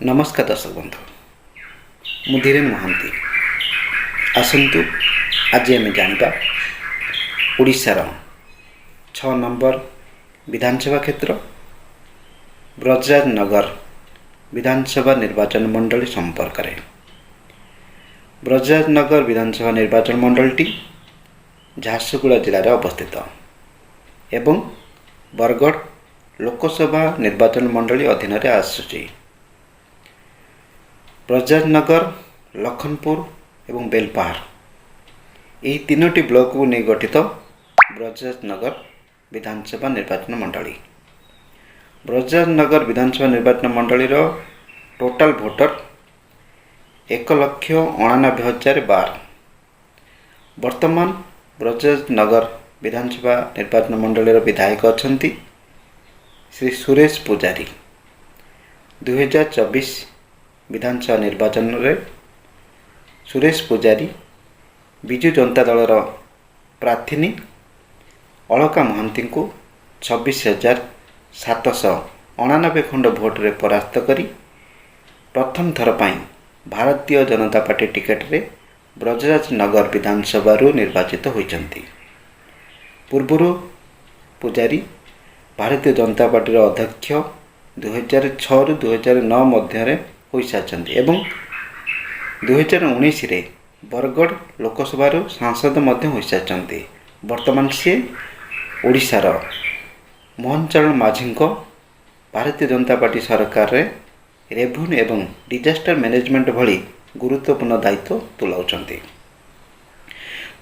नमस्कार दर्शक बंधु मु धीरेन महांती आसतु आज आम जाना ओडिशार 6 नंबर विधानसभा क्षेत्र ब्रजराजनगर विधानसभा निर्वाचन मंडली संपर्क में। ब्रजराजनगर विधानसभा निर्वाचन मंडलटी झारसुगुड़ा जिले में अवस्थित एवं बरगढ़ लोकसभा निर्वाचन मंडली अधीन में आसुची। ब्रजराजनगर लखनपुर एवं बेलपाहाड़ यही तीनोटी ब्लॉक को नहीं गठित ब्रजराजनगर विधानसभा निर्वाचन मंडली। ब्रजराजनगर विधानसभा निर्वाचन मंडली टोटाल भोटर 1,89,012। वर्तमान ब्रजराजनगर विधानसभा निर्वाचन मंडली विधायक अछंती श्री सुरेश पुजारी। 2024 विधानसभा निर्वाचन में सुरेश पुजारी विजु जनता दलर प्रार्थिनी अलका महांती को 26,799 खंड भोट रे परास्त करी प्रथम थर पाई भारतीय जनता पार्टी टिकेट रे ब्रजराजनगर विधानसभा निर्वाचित होइचंती। पूर्व पुजारी भारतीय जनता पार्टी अध्यक्ष 2006 रु 2009 मध्य हो सारी एवं 2019 रे बरगढ़ लोकसभा सांसद हो सारी। वर्तमान सी ओडिशार मोहन चरण माझी भारतीय जनता पार्टी सरकार रे रेवेन्यू एवं डिजास्टर मैनेजमेंट भली गुरुत्वपूर्ण दायित्व तुलाउछंती।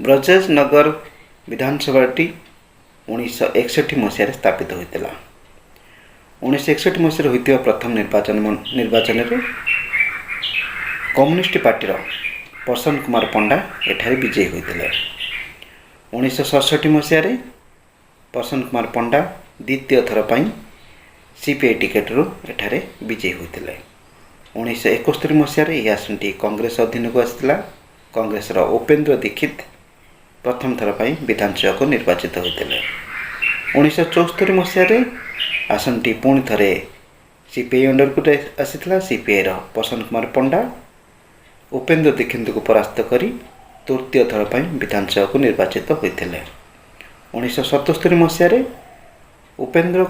ब्रजराजनगर विधानसभाटी 1961 मसीह स्थापित होता। 1961 मसीह होता प्रथम निर्वाचन में कम्युनिस्ट पार्टी प्रसन्न कुमार पंडा एठारे विजयी होते। 1967 मसीह प्रसन्न कुमार पंडा द्वितीय थर पर सीपीआई टिकेट रू एठारे विजयी होते। 1971 मसीह यह आसनटी कांग्रेस अधीन को आसाला। कांग्रेस उपेन्द्र दीक्षित प्रथम थर पर विधानसभा को निर्वाचित होते। 1974 मसीह आसनटी पुणी थे सीपीआई अंडर को आसाला। सीपीआई प्रसन्न कुमार पंडा उपेन्द्र दीक्षित को परास्त करी तृतीय थर पर विधानसभा को निर्वाचित होते। 1977 मसीह उपेन्द्र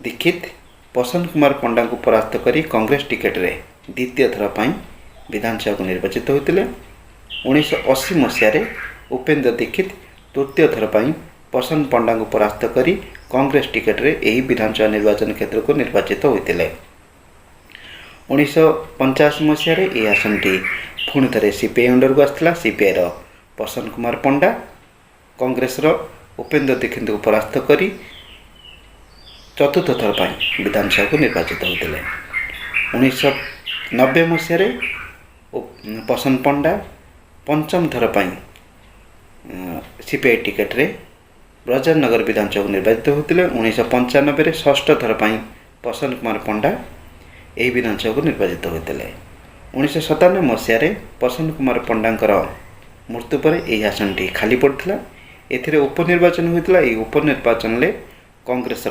दीक्षित प्रसन्न कुमार पंडा को परास्त करी कांग्रेस टिकेट रे द्वितीय थर पर विधानसभा को निर्वाचित होते। 1980 मसीह उपेन्द्र दीक्षित तृतीय थर पर प्रसन्न पंडा को परास्त करी कांग्रेस टिकेट रे यही विधानसभा निर्वाचन क्षेत्र को निर्वाचित होते। 1985 मसीह यह आसनटी पुणी थे सीपीआई अंडर को आसाला। सीपीआई प्रसन्न कुमार पंडा कांग्रेस उपेन्द्र दीक्षित को परास्त करी चतुर्थ थर पर विधानसभा को निर्वाचित होते। 1990 मसीह प्रसन्न पंडा पंचम थर पर सीपीआई टिकेट रे ब्रजराजनगर विधानसभा को निर्वाचित होते। 1995 षष्ठ थर पर प्रसन्न कुमार पंडा यही विधानसभा को निर्वाचित होते। 1997 मसीह प्रसन्न कुमार पंडांकर मृत्यु पर यह आसनटी खाली पड़ता। एथिरे उपनिर्वाचन होता। यह उपनिर्वाचन में कांग्रेस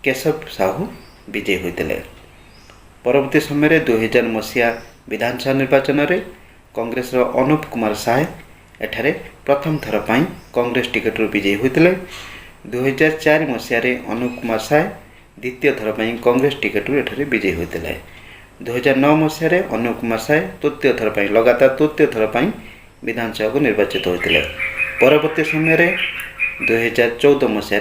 केशव साहू विजयी होते। परवर्ती समय 2000 मसीहा विधानसभा निर्वाचन में कांग्रेस अनुप कुमार साहे एठारे प्रथम थर पर कांग्रेस टिकेट विजयी होते। 2004 मसीह अनुप कुमार साहे द्वितीय थर पर कांग्रेस टिकेट एठारे विजयी होते। 2009 मसीह अनुप कुमार साहे तृतीय थर पर लगातार तृतीय थर पर विधानसभा को निर्वाचित होते। परवर्ती समय 2014 मसीह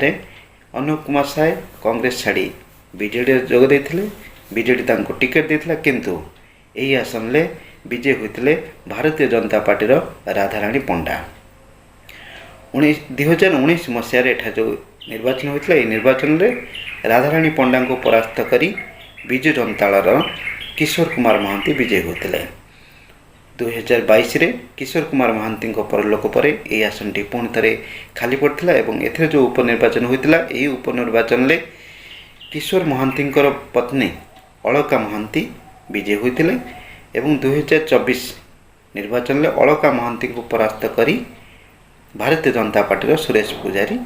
अनुप कुमार साहे कांग्रेस छाड़ी बीजेडी जोग देते। बीजेडी टिकेट देता किंतु यही आसन में विजयी होते भारतीय जनता पार्टी राधाराणी पंडा। 2019 मसीह एठा जो निर्वाचन होता है निर्वाचन में राधाराणी पंडा को परास्त करी विजु जनता दल किशोर कुमार महांती विजयी होते। 2022 रे किशोर कुमार महांती परलोक पर यह आसनटी पुणी थे खाली पड़ता एवं एथिरे जो उपनिर्वाचन होता यही उपनिर्वाचन में किशोर महांती पत्नी अलका महांती विजयी होते एवं 2024 निर्वाचन में अलका महांती को परास्त करी भारतीय जनता पार्टी सुरेश पुजारी